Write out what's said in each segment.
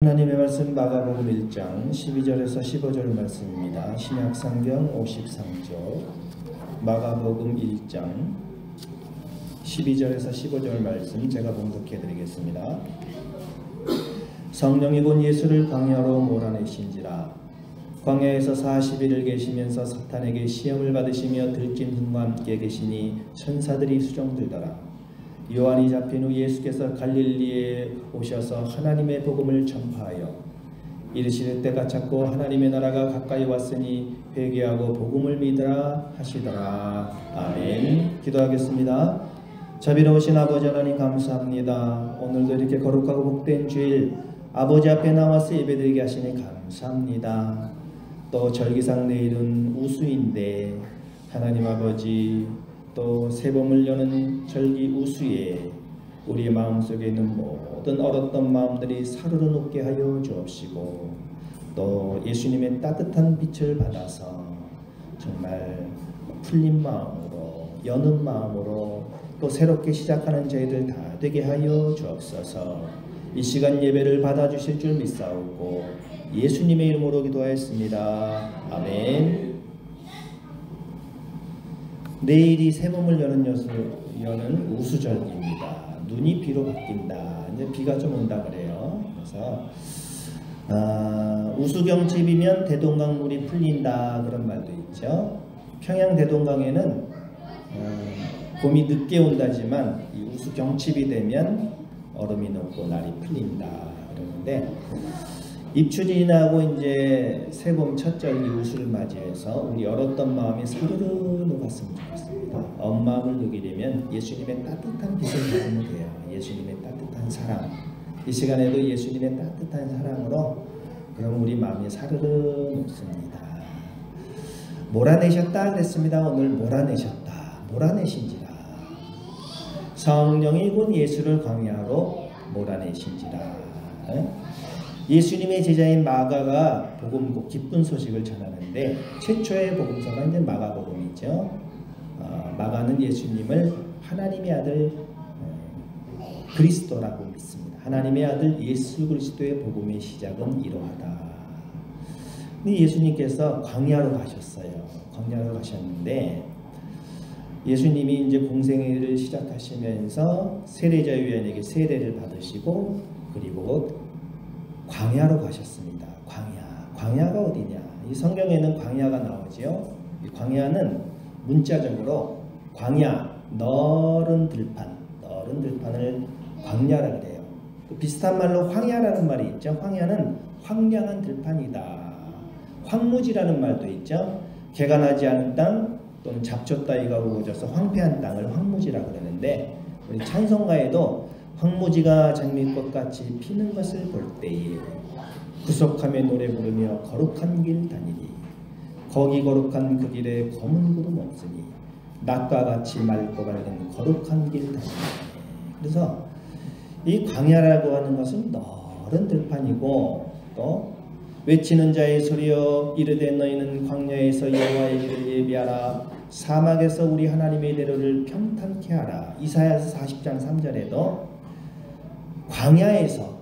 하나님의 말씀 마가복음 1장 12절에서 15절 말씀입니다. 신약성경 53쪽 마가복음 1장 12절에서 15절 말씀 제가 봉독해 드리겠습니다. 성령이 곧 예수를 광야로 몰아내신지라. 광야에서 40일을 계시면서 사탄에게 시험을 받으시며 들짐 흠과 함께 계시니 천사들이 수종들더라. 요한이 잡힌 후 예수께서 갈릴리에 오셔서 하나님의 복음을 전파하여 이르시되 때가 찼고 하나님의 나라가 가까이 왔으니 회개하고 복음을 믿으라 하시더라. 아멘. 기도하겠습니다. 자비로우신 아버지 하나님 감사합니다. 오늘도 이렇게 거룩하고 복된 주일 아버지 앞에 나와서 예배드리게 하시니 감사합니다. 또 절기상 내일은 우수인데 하나님 아버지 또 새봄을 여는 절기 우수에 우리의 마음속에 있는 모든 얼었던 마음들이 사르르 녹게 하여 주옵시고 또 예수님의 따뜻한 빛을 받아서 정말 풀린 마음으로 여는 마음으로 또 새롭게 시작하는 저희들 다 되게 하여 주옵소서. 이 시간 예배를 받아주실 줄 믿사오고 예수님의 이름으로 기도하였습니다. 아멘. 내일이 새봄을 여는 우수절기입니다. 눈이 비로 바뀐다. 이제 비가 좀 온다 그래요. 그래서 우수경칩이면 대동강물이 풀린다 그런 말도 있죠. 평양 대동강에는 봄이 늦게 온다지만 이 우수경칩이 되면 얼음이 녹고 날이 풀린다 그러는데 입춘이 지나고 이제 새봄 첫절기 우수를 맞이해서 우리 얼었던 마음이 사르르 녹았으면 좋겠습니다. 엄마음을 녹이려면 예수님의 따뜻한 빛을 받으면 돼요. 예수님의 따뜻한 사랑. 이 시간에도 예수님의 따뜻한 사랑으로 그럼 우리 마음이 사르르 녹습니다. 몰아내셨다 그랬습니다. 오늘 몰아내셨다. 몰아내신지라. 성령이 곧 예수를 광야로 몰아내신지라. 예수님의 제자인 마가가 복음 기쁜 소식을 전하는데 최초의 복음서가 이제 마가복음이죠. 마가는 예수님을 하나님의 아들 그리스도라고 믿습니다. 하나님의 아들 예수 그리스도의 복음의 시작은 이러하다. 근데 예수님께서 광야로 가셨어요. 광야로 가셨는데 예수님이 이제 공생애를 시작하시면서 세례자요한에게 세례를 받으시고 그리고 광야로 가셨습니다. 광야가 어디냐? 이 성경에는 광야가 나오지요. 이 광야는 문자적으로 광야, 너른 들판을 광야라 그래요. 비슷한 말로 황야라는 말이 있죠. 황야는 황량한 들판이다. 황무지라는 말도 있죠. 개가 나지 않은 땅 또는 잡초 따위가 우거져서 황폐한 땅을 황무지라 그러는데 우리 찬송가에도 황무지가 장미꽃같이 피는 것을 볼 때에 구속하며 노래 부르며 거룩한 길 다니니 거기 거룩한 그 길에 검은 구름 없으니 낮과 같이 맑고 밝은 거룩한 길 다니니. 그래서 이 광야라고 하는 것은 너른 들판이고 또 외치는 자의 소리여 이르되 너희는 광야에서 여호와의 길을 예비하라 사막에서 우리 하나님의 대로를 평탄케 하라. 이사야서 40장 3절에도 광야에서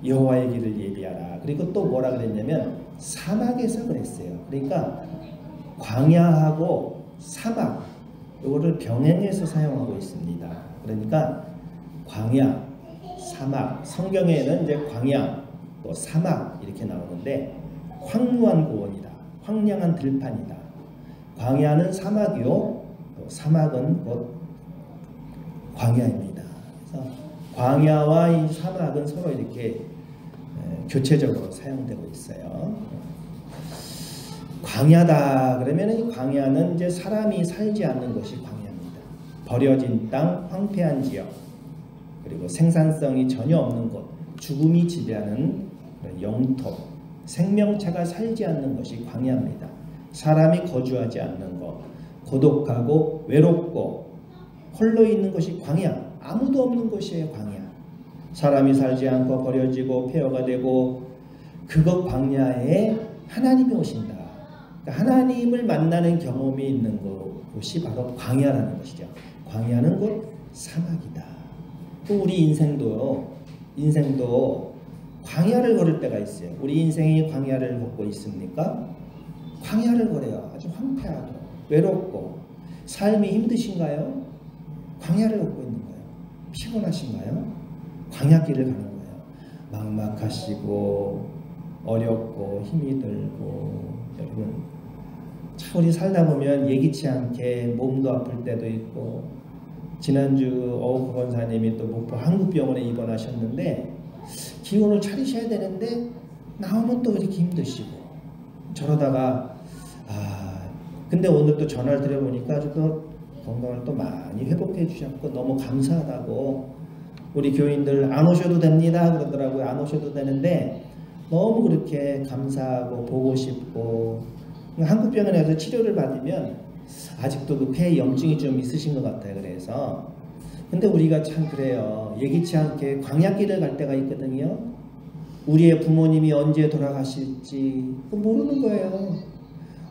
여호와의 길을 예비하라. 그리고 또 뭐라 그랬냐면 사막에서 그랬어요. 그러니까 광야하고 사막 이거를 병행해서 사용하고 있습니다. 그러니까 광야, 사막. 성경에는 이제 광야, 또 사막 이렇게 나오는데 황무한 고원이다. 황량한 들판이다. 광야는 사막이요. 또 사막은 곧 광야입니다. 그래서 광야와 이 사막은 서로 이렇게 교체적으로 사용되고 있어요. 광야다 그러면 이 광야는 이제 사람이 살지 않는 것이 광야입니다. 버려진 땅, 황폐한 지역, 그리고 생산성이 전혀 없는 곳, 죽음이 지배하는 영토, 생명체가 살지 않는 것이 광야입니다. 사람이 거주하지 않는 곳, 고독하고 외롭고 홀로 있는 것이 광야. 아무도 없는 곳이에요. 광야. 사람이 살지 않고 버려지고 폐허가 되고 그것 광야에 하나님이 오신다. 그러니까 하나님을 만나는 경험이 있는 곳이 바로 광야라는 것이죠. 광야는 곧 사막이다. 또 우리 인생도 광야를 걸을 때가 있어요. 우리 인생이 광야를 걷고 있습니까? 광야를 걸어요. 아주 황폐하고 외롭고 삶이 힘드신가요? 광야를 걷고 있는 거예요. 피곤하신가요? 광야길을 가는 거예요. 막막하시고 어렵고 힘이 들고 여러분 참 우리 살다 보면 예기치 않게 몸도 아플 때도 있고 지난주 어우 권사님이 또 목포 한국병원에 입원하셨는데 기운을 차리셔야 되는데 나오면 또 그렇게 힘드시고 저러다가 근데 오늘 또 전화를 드려보니까 아주 또 건강을 또 많이 회복해 주셨고 너무 감사하다고 우리 교인들 안 오셔도 됩니다 그러더라고요. 안 오셔도 되는데 너무 그렇게 감사하고 보고 싶고 한국병원에서 치료를 받으면 아직도 그 폐에 염증이 좀 있으신 것 같아요. 그래서 근데 우리가 참 그래요. 예기치 않게 광야길을 갈 때가 있거든요. 우리의 부모님이 언제 돌아가실지 모르는 거예요.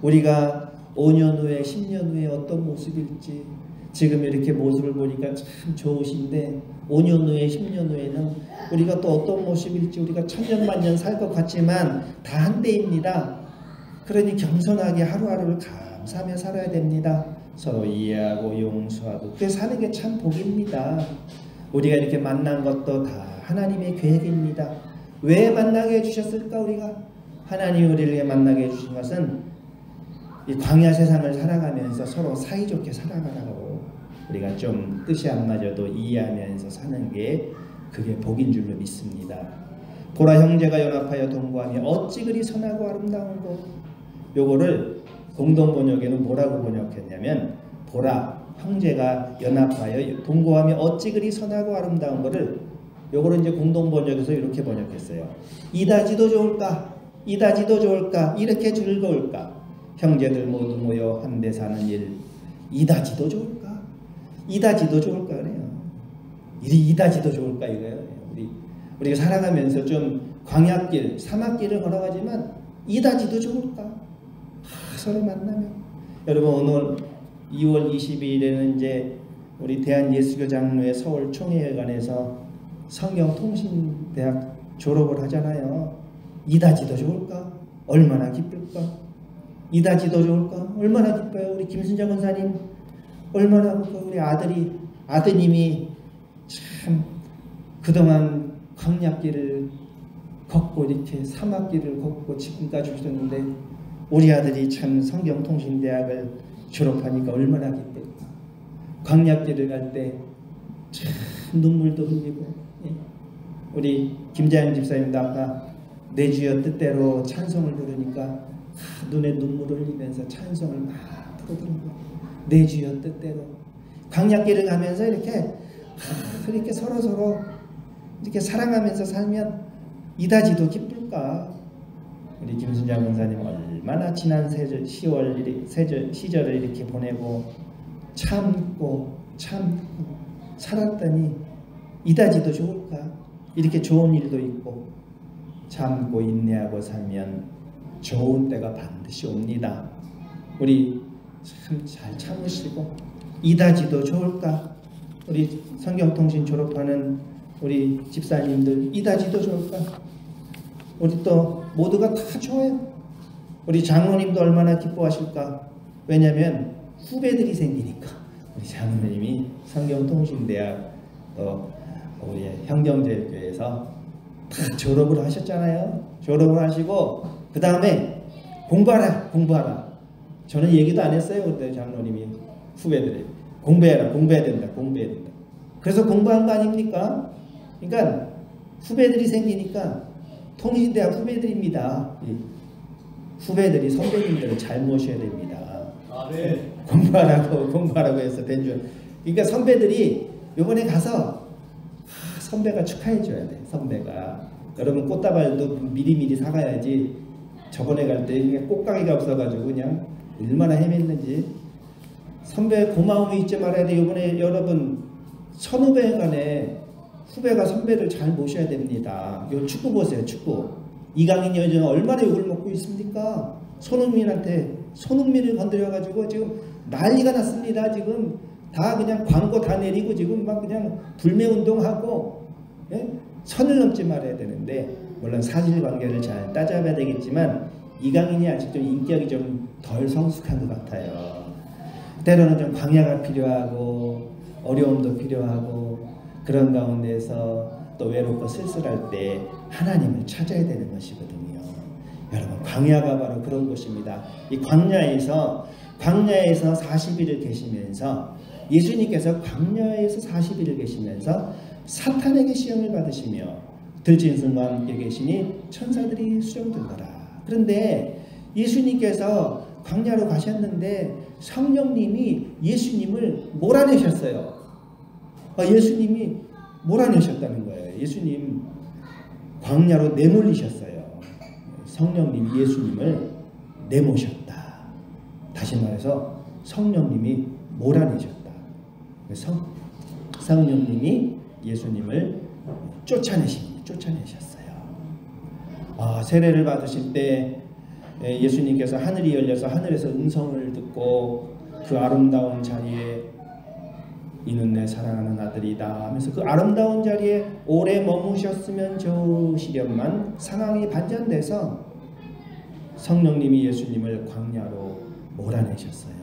우리가 5년 후에 10년 후에 어떤 모습일지 지금 이렇게 모습을 보니까 참 좋으신데 5년 후에 10년 후에는 우리가 또 어떤 모습일지 우리가 천년만년 살 것 같지만 다 한때입니다. 그러니 겸손하게 하루하루를 감사하며 살아야 됩니다. 서로 이해하고 용서하고 그렇게 사는 게 참 복입니다. 우리가 이렇게 만난 것도 다 하나님의 계획입니다. 왜 만나게 해주셨을까? 우리가 하나님이 우리를 만나게 해주신 것은 이 광야 세상을 살아가면서 서로 사이좋게 살아가라고 우리가 좀 뜻이 안 맞아도 이해하면서 사는 게 그게 복인 줄로 믿습니다. 보라 형제가 연합하여 동거하며 어찌 그리 선하고 아름다운고. 요거를 공동번역에는 뭐라고 번역했냐면 보라 형제가 연합하여 동거하며 어찌 그리 선하고 아름다운 거를 요거를 이제 공동번역에서 이렇게 번역했어요. 이다지도 좋을까? 이다지도 좋을까? 이렇게 즐거울까? 형제들 모두 모여 한데 사는 일 이다지도 좋을까? 이다지도 좋을까 그래요. 이다지도 좋을까 이거예요. 우리가 살아가면서 좀 광야길, 사막길을 걸어가지만 이다지도 좋을까? 서로 만나면 여러분 오늘 2월 22일에는 이제 우리 대한예수교장로회 서울 총회회관에서 성경통신대학 졸업을 하잖아요. 이다지도 좋을까? 얼마나 기쁠까? 이다지도 좋을까? 얼마나 기뻐요. 우리 김순자 권사님 얼마나 기뻐요. 우리 아드님이 참 그동안 광야길을 걷고 이렇게 사막길을 걷고 지금까지 오셨는데 우리 아들이 참 성경통신대학을 졸업하니까 얼마나 기쁠까. 광야길을 갈 때 참 눈물도 흘리고 우리 김자영 집사님도 아까 내 주여 뜻대로 찬송을 부르니까 눈에 눈물을 흘리면서 찬송을 막 부르더라고요. 내 주여 뜻대로 광야길을 가면서 이렇게 서로 이렇게 사랑하면서 살면 이다지도 기쁠까. 우리 김순장 권사님 얼마나 지난 시절을 이렇게 보내고 참고 살았더니 이다지도 좋을까. 이렇게 좋은 일도 있고 참고 인내하고 살면 좋은 때가 반드시 옵니다. 우리 참 잘 참으시고 이다지도 좋을까. 우리 성경통신 졸업하는 우리 집사님들 이다지도 좋을까. 우리 또 모두가 다 좋아요. 우리 장로님도 얼마나 기뻐하실까. 왜냐하면 후배들이 생기니까. 우리 장로님이 성경통신대학 또 우리 형경제일교회에서 다 졸업을 하셨잖아요. 졸업을 하시고 그 다음에 공부하라. 저는 얘기도 안 했어요. 그때 장로님이 후배들이 공부해야 된다. 그래서 공부한 거 아닙니까? 그러니까 후배들이 생기니까 통신대학 후배들입니다. 후배들이 선배님들을 잘 모셔야 됩니다. 네. 공부하라고 해서 된 줄. 그러니까 선배들이 이번에 가서 선배가 축하해 줘야 돼. 선배가 여러분 꽃다발도 미리미리 사가야지. 저번에 갈 때 꽃가게가 없어가지고 그냥 얼마나 헤맸는지. 선배 고마움이 잊지 말아야 돼. 이번에 여러분 선후배간에 후배가 선배를 잘 모셔야 됩니다. 요 축구 보세요. 축구. 이강인 여전히 얼마나 욕을 먹고 있습니까? 손흥민을 건드려가지고 지금 난리가 났습니다. 지금 다 그냥 광고 다 내리고 지금 막 그냥 불매운동하고 선을 넘지 말아야 되는데 물론 사실관계를 잘 따져봐야 되겠지만 이강인이 아직 좀 인격이 좀 덜 성숙한 것 같아요. 때로는 좀 광야가 필요하고 어려움도 필요하고 그런 가운데서 또 외롭고 쓸쓸할 때 하나님을 찾아야 되는 것이거든요. 여러분, 광야가 바로 그런 곳입니다. 이 광야에서 40일을 계시면서 예수님께서 광야에서 40일을 계시면서 사탄에게 시험을 받으시며 들짐승과 함께 계시니 천사들이 수종들더라. 그런데 예수님께서 광야로 가셨는데 성령님이 예수님을 몰아내셨어요. 예수님이 몰아내셨다는 거예요. 예수님 광야로 내몰리셨어요. 성령님이 예수님을 내모셨다. 다시 말해서 성령님이 몰아내셨다. 성령님이 예수님을 쫓아내셨어요. 세례를 받으실 때 예수님께서 하늘이 열려서 하늘에서 음성을 듣고 그 아름다운 자리에 이는 내 사랑하는 아들이다 하면서 그 아름다운 자리에 오래 머무셨으면 좋으시련만 상황이 반전돼서 성령님이 예수님을 광야로 몰아내셨어요.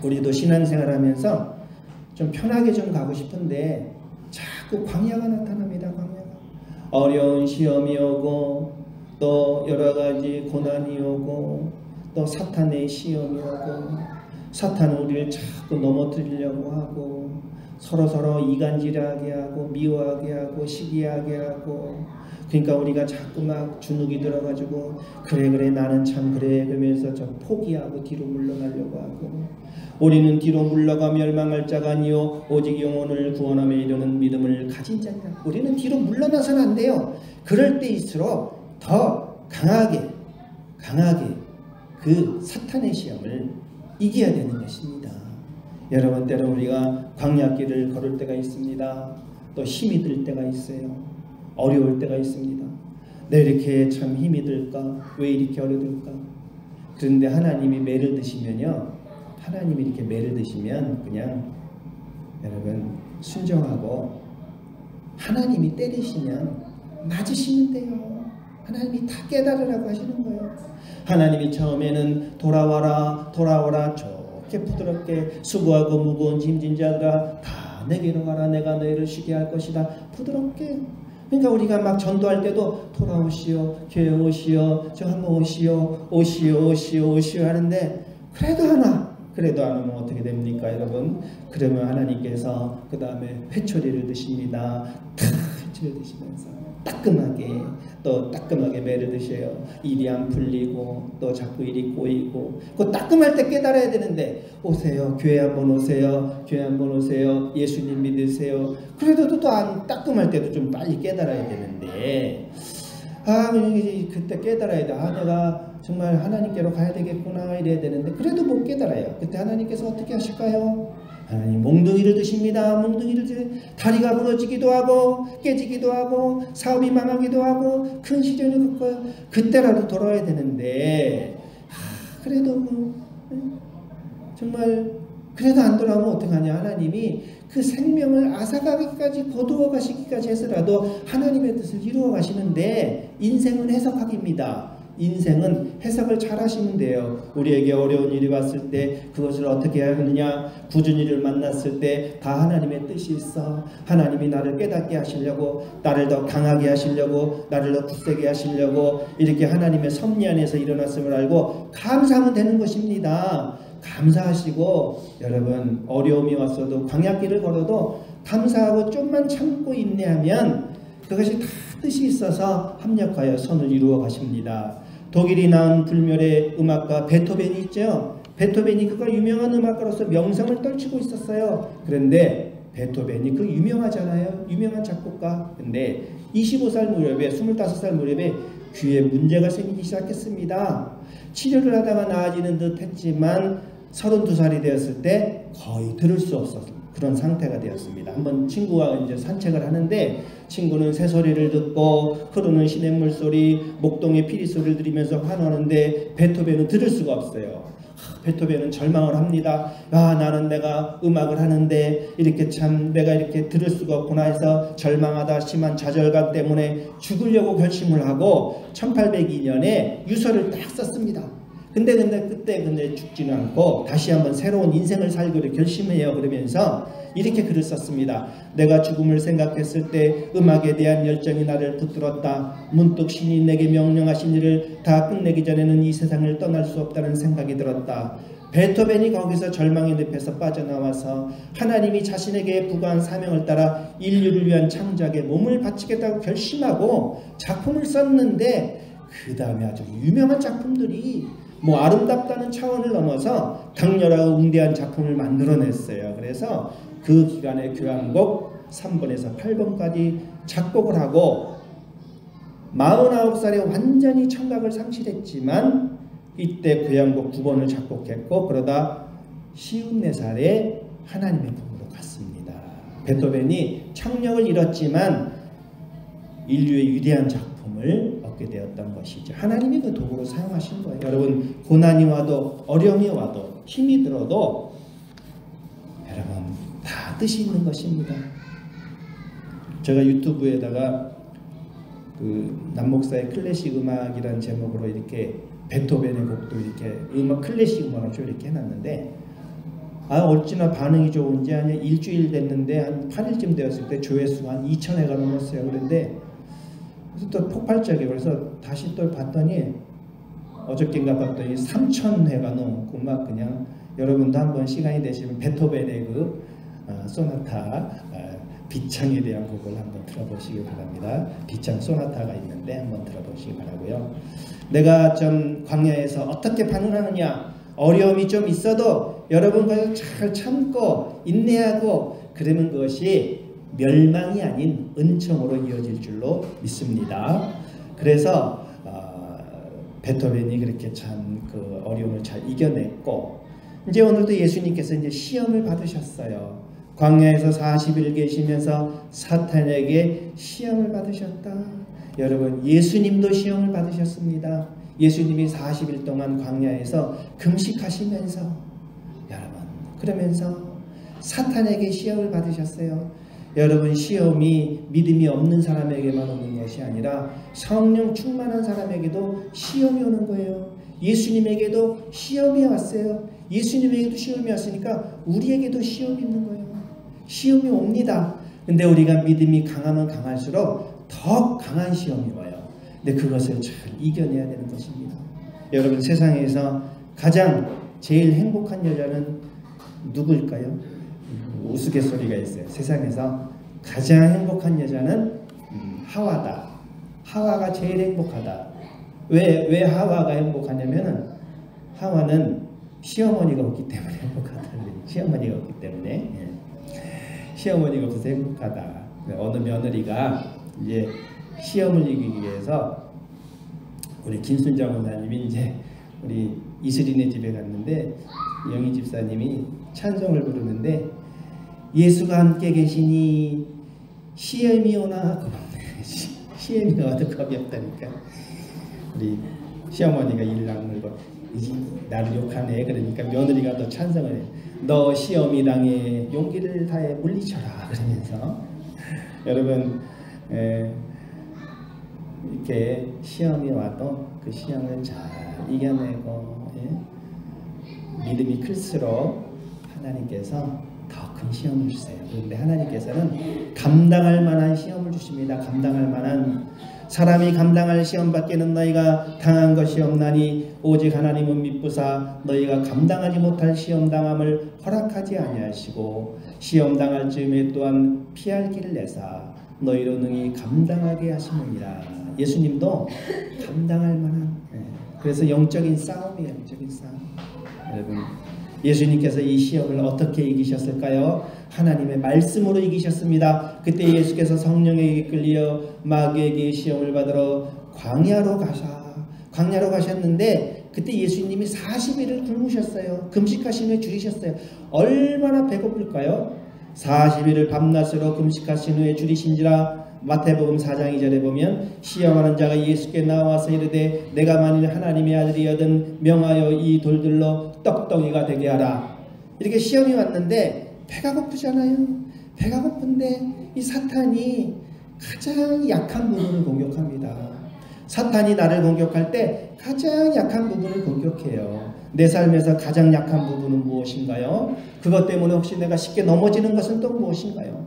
우리도 신앙생활하면서 좀 편하게 좀 가고 싶은데 자꾸 광야가 나타납니다. 광야가. 어려운 시험이 오고 또 여러 가지 고난이 오고 또 사탄의 시험이 오고 사탄은 우리를 자꾸 넘어뜨리려고 하고 서로 이간질하게 하고 미워하게 하고 시기하게 하고 그러니까 우리가 자꾸 막 주눅이 들어가지고 그래 나는 참 그래 그러면서 좀 포기하고 뒤로 물러나려고 하고 우리는 뒤로 물러가 멸망할 자가 아니요 오직 영혼을 구원함에 이르는 믿음을 가진 자니라. 우리는 뒤로 물러나서는 안 돼요. 그럴 때일수록 더 강하게 그 사탄의 시험을 이겨야 되는 것입니다. 여러분, 때로 우리가 광야길을 걸을 때가 있습니다. 또 힘이 들 때가 있어요. 어려울 때가 있습니다. 내 이렇게 참 힘이 들까? 왜 이렇게 어려울까? 그런데 하나님이 매를 드시면요. 하나님이 이렇게 매를 드시면 그냥 여러분 순종하고 하나님이 때리시면 맞으시면 돼요. 하나님이 다 깨달으라고 하시는 거예요. 하나님이 처음에는 돌아와라 좋게 부드럽게 수고하고 무거운 짐진 자들아 다 내게로 가라 내가 너희를 쉬게 할 것이다. 부드럽게. 그러니까 우리가 막 전도할 때도 돌아오시오 교회 오시오 저 한번 오시오 하는데 그래도 안 오면 어떻게 됩니까 여러분? 그러면 하나님께서 그 다음에 회초리를 드십니다. 회초리를 드시면서 따끔하게 매를 드셔요. 일이 안 풀리고 또 자꾸 일이 꼬이고 그 따끔할 때 깨달아야 되는데 오세요. 교회 한번 오세요. 예수님 믿으세요. 그래도 또 안 따끔할 때도 좀 빨리 깨달아야 되는데 그때 깨달아야 돼. 내가 정말 하나님께로 가야 되겠구나 이래야 되는데 그래도 못 깨달아요. 그때 하나님께서 어떻게 하실까요? 하나님 몽둥이를 드십니다. 다리가 부러지기도 하고 깨지기도 하고 사업이 망하기도 하고 큰 시련을 겪어요. 그때라도 돌아와야 되는데 그래도 정말 그래도 안 돌아오면 어떡하냐. 하나님이 그 생명을 앗아가기까지 거두어 가시기까지 해서라도 하나님의 뜻을 이루어 가시는데 인생은 해석하기입니다. 인생은 해석을 잘 하시면 돼요. 우리에게 어려운 일이 왔을 때 그것을 어떻게 해야 하느냐. 굳은 일을 만났을 때 다 하나님의 뜻이 있어. 하나님이 나를 깨닫게 하시려고 나를 더 강하게 하시려고 나를 더 굳세게 하시려고 이렇게 하나님의 섭리 안에서 일어났음을 알고 감사하면 되는 것입니다. 감사하시고 여러분 어려움이 왔어도 광야길을 걸어도 감사하고 좀만 참고 인내하면 그것이 다 뜻이 있어서 합력하여 선을 이루어 가십니다. 독일이 낳은 불멸의 음악가 베토벤이 있죠. 베토벤이 그가 유명한 음악가로서 명성을 떨치고 있었어요. 그런데 베토벤이 그 유명하잖아요. 유명한 작곡가. 근데 25살 무렵에 25살 무렵에 귀에 문제가 생기기 시작했습니다. 치료를 하다가 나아지는 듯 했지만 32살이 되었을 때 거의 들을 수 없었어요. 그런 상태가 되었습니다. 한번 친구와 이제 산책을 하는데 친구는 새소리를 듣고 흐르는 시냇물 소리, 목동의 피리 소리를 들으면서 환호하는데 베토벤은 들을 수가 없어요. 베토벤은 절망을 합니다. 아, 나는 내가 음악을 하는데 이렇게 참 내가 이렇게 들을 수가 없구나 해서 절망하다 심한 좌절감 때문에 죽으려고 결심을 하고 1802년에 유서를 딱 썼습니다. 근데 죽지는 않고 다시 한번 새로운 인생을 살기로 결심해요. 그러면서 이렇게 글을 썼습니다. 내가 죽음을 생각했을 때 음악에 대한 열정이 나를 붙들었다. 문득 신이 내게 명령하신 일을 다 끝내기 전에는 이 세상을 떠날 수 없다는 생각이 들었다. 베토벤이 거기서 절망의 늪에서 빠져나와서 하나님이 자신에게 부과한 사명을 따라 인류를 위한 창작에 몸을 바치겠다고 결심하고 작품을 썼는데 그 다음에 아주 유명한 작품들이 뭐 아름답다는 차원을 넘어서 강렬하고 웅대한 작품을 만들어냈어요. 그래서 그 기간에 교향곡 3번에서 8번까지 작곡을 하고 49살에 완전히 청각을 상실했지만 이때 교향곡 9번을 작곡했고 그러다 54살에 하나님의 품으로 갔습니다. 베토벤이 청력을 잃었지만 인류의 위대한 작품을 얻게 되었던 것이죠. 하나님이 그 도구로 사용하신 거예요. 여러분, 고난이 와도 어려움이 와도 힘이 들어도 여러분 다 뜻이 있는 것입니다. 제가 유튜브에다가 그 남목사의 클래식 음악이라는 제목으로 이렇게 베토벤의 곡도 이렇게 음악 클래식 음악을 좀 이렇게 해놨는데 어찌나 반응이 좋은지 한 일주일 됐는데 한 8일쯤 되었을 때 조회수가 한 2,000회가 넘었어요. 그런데 그래서 또 폭발적이에요. 그래서 다시 또 봤더니 어저께인가 봤더니 3,000회가 넘고 막 그냥 여러분도 한번 시간이 되시면 베토벤의 그 소나타 비창에 대한 곡을 한번 들어보시기 바랍니다. 비창 소나타가 있는데 한번 들어보시기 바라고요. 내가 좀 광야에서 어떻게 반응하느냐, 어려움이 좀 있어도 여러분 그걸 잘 참고 인내하고 그러면 그것이 멸망이 아닌 은총으로 이어질 줄로 믿습니다. 그래서 베토벤이 그렇게 참 그 어려움을 잘 이겨냈고 이제 오늘도 예수님께서 이제 시험을 받으셨어요. 광야에서 40일 계시면서 사탄에게 시험을 받으셨다. 여러분, 예수님도 시험을 받으셨습니다. 예수님이 40일 동안 광야에서 금식하시면서 여러분 그러면서 사탄에게 시험을 받으셨어요. 여러분, 시험이 믿음이 없는 사람에게만 오는 것이 아니라 성령 충만한 사람에게도 시험이 오는 거예요. 예수님에게도 시험이 왔어요. 예수님에게도 시험이 왔으니까 우리에게도 시험이 있는 거예요. 시험이 옵니다. 근데 우리가 믿음이 강하면 강할수록 더 강한 시험이 와요. 근데 그것을 잘 이겨내야 되는 것입니다. 여러분, 세상에서 가장 제일 행복한 여자는 누구일까요? 우스갯소리가 있어요. 세상에서 가장 행복한 여자는 하와다. 하와가 제일 행복하다. 왜 하와가 행복하냐면은 하와는 시어머니가 없기 때문에 행복하다. 시어머니가 없기 때문에 시어머니가 없어서 행복하다. 어느 며느리가 이제 시험을 이기기 위해서 우리 김순장 원사님이 이제 우리 이슬이네 집에 갔는데 영희 집사님이 찬송을 부르는데 예수가 함께 계시니 시험이 오나 시험이 와도 겁이 없다니까. 우리 시어머니가 이를 악물고 나를 욕하네. 그러니까 며느리가 또 찬성을 해. 너 시험이 당해 용기를 다해 물리쳐라. 그러면서 여러분 이렇게 시험이 와도 그 시험을 잘 이겨내고 믿음이 클수록 하나님께서 더 큰 시험을 주세요. 그런데 하나님께서는 감당할 만한 시험을 주십니다. 감당할 만한 사람이 감당할 시험밖에는 너희가 당한 것이 없나니 오직 하나님은 미쁘사 너희가 감당하지 못할 시험당함을 허락하지 아니하시고 시험당할 즈음에 또한 피할 길을 내사 너희로 능히 감당하게 하시느니라. 예수님도 감당할 만한 그래서 영적인 싸움이에요. 영적인 싸움. 여러분, 예수님께서 이 시험을 어떻게 이기셨을까요? 하나님의 말씀으로 이기셨습니다. 그때 예수께서 성령에게 이끌려 마귀에게 시험을 받으러 광야로 가셨는데 그때 예수님이 40일을 굶으셨어요. 금식하시며 줄이셨어요. 얼마나 배고플까요? 40일을 밤낮으로 금식하신 후에 줄이신지라 마태복음 4장 2절에 보면 시험하는 자가 예수께 나와서 이르되 내가 만일 하나님의 아들이거든 명하여 이 돌들로 떡덩이가 되게 하라. 이렇게 시험이 왔는데 배가 고프잖아요. 배가 고픈데 이 사탄이 가장 약한 부분을 공격합니다. 사탄이 나를 공격할 때 가장 약한 부분을 공격해요. 내 삶에서 가장 약한 부분은 무엇인가요? 그것 때문에 혹시 내가 쉽게 넘어지는 것은 또 무엇인가요?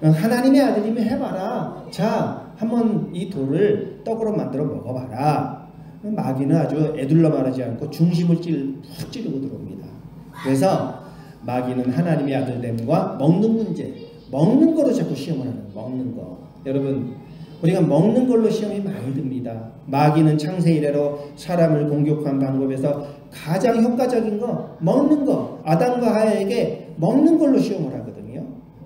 하나님의 아들이면 해봐라. 자, 한번 이 돌을 떡으로 만들어 먹어봐라. 마귀는 아주 애둘러 말하지 않고 중심을 푹 찌르고 들어옵니다. 그래서 마귀는 하나님의 아들됨과 먹는 문제, 먹는 거로 자꾸 시험을 하는 거예요. 먹는 거. 여러분, 우리가 먹는 걸로 시험이 많이 듭니다. 마귀는 창세 이래로 사람을 공격한 방법에서 가장 효과적인 거 먹는 거. 아담과 하와에게 먹는 걸로 시험을 하거든요.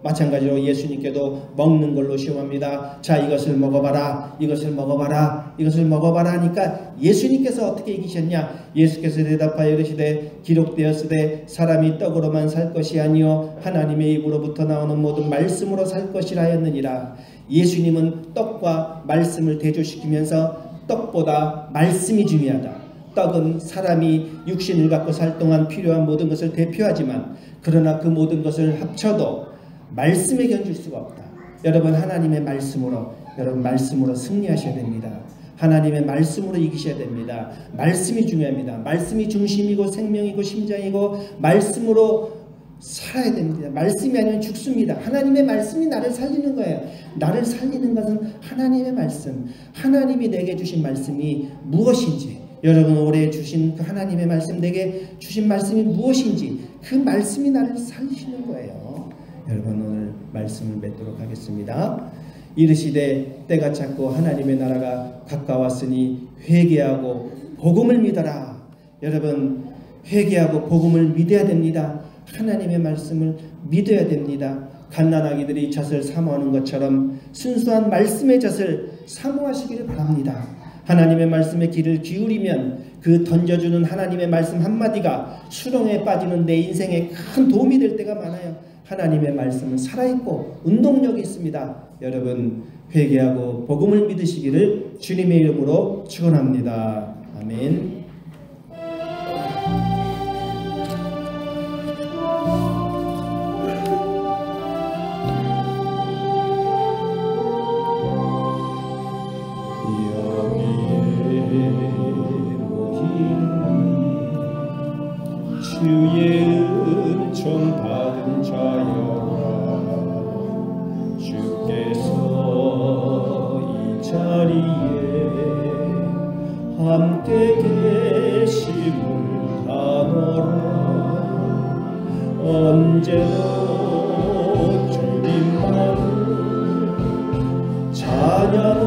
마찬가지로 예수님께도 먹는 걸로 시험합니다. 자, 이것을 먹어봐라. 이것을 먹어봐라. 이것을 먹어봐라 하니까 예수님께서 어떻게 이기셨냐? 예수께서 대답하여 이르시되 기록되었으되 사람이 떡으로만 살 것이 아니요 하나님의 입으로부터 나오는 모든 말씀으로 살 것이라 하였느니라. 예수님은 떡과 말씀을 대조시키면서 떡보다 말씀이 중요하다. 떡은 사람이 육신을 갖고 살 동안 필요한 모든 것을 대표하지만 그러나 그 모든 것을 합쳐도 말씀에 견줄 수가 없다. 여러분, 하나님의 말씀으로, 여러분 말씀으로 승리하셔야 됩니다. 하나님의 말씀으로 이기셔야 됩니다. 말씀이 중요합니다. 말씀이 중심이고 생명이고 심장이고 말씀으로 살아야 됩니다. 말씀이 아니면 죽습니다. 하나님의 말씀이 나를 살리는 거예요. 나를 살리는 것은 하나님의 말씀. 하나님이 내게 주신 말씀이 무엇인지, 여러분 올해 주신 그 하나님의 말씀, 내게 주신 말씀이 무엇인지 그 말씀이 나를 살리시는 거예요. 여러분 오늘 말씀을 맺도록 하겠습니다. 이르시되 때가 찼고 하나님의 나라가 가까웠으니 회개하고 복음을 믿어라. 여러분 회개하고 복음을 믿어야 됩니다. 하나님의 말씀을 믿어야 됩니다. 갓난아기들이 젖을 사모하는 것처럼 순수한 말씀의 젖을 사모하시기를 바랍니다. 하나님의 말씀에 귀를 기울이면 그 던져주는 하나님의 말씀 한마디가 수렁에 빠지는 내 인생에 큰 도움이 될 때가 많아요. 하나님의 말씀은 살아있고 운동력이 있습니다. 여러분 회개하고 복음을 믿으시기를 주님의 이름으로 축원합니다. 아멘. 주의 은총 받은 자여 주께서 이 자리에 함께 계심을 아노라. 언제나 주님만을 찬양하며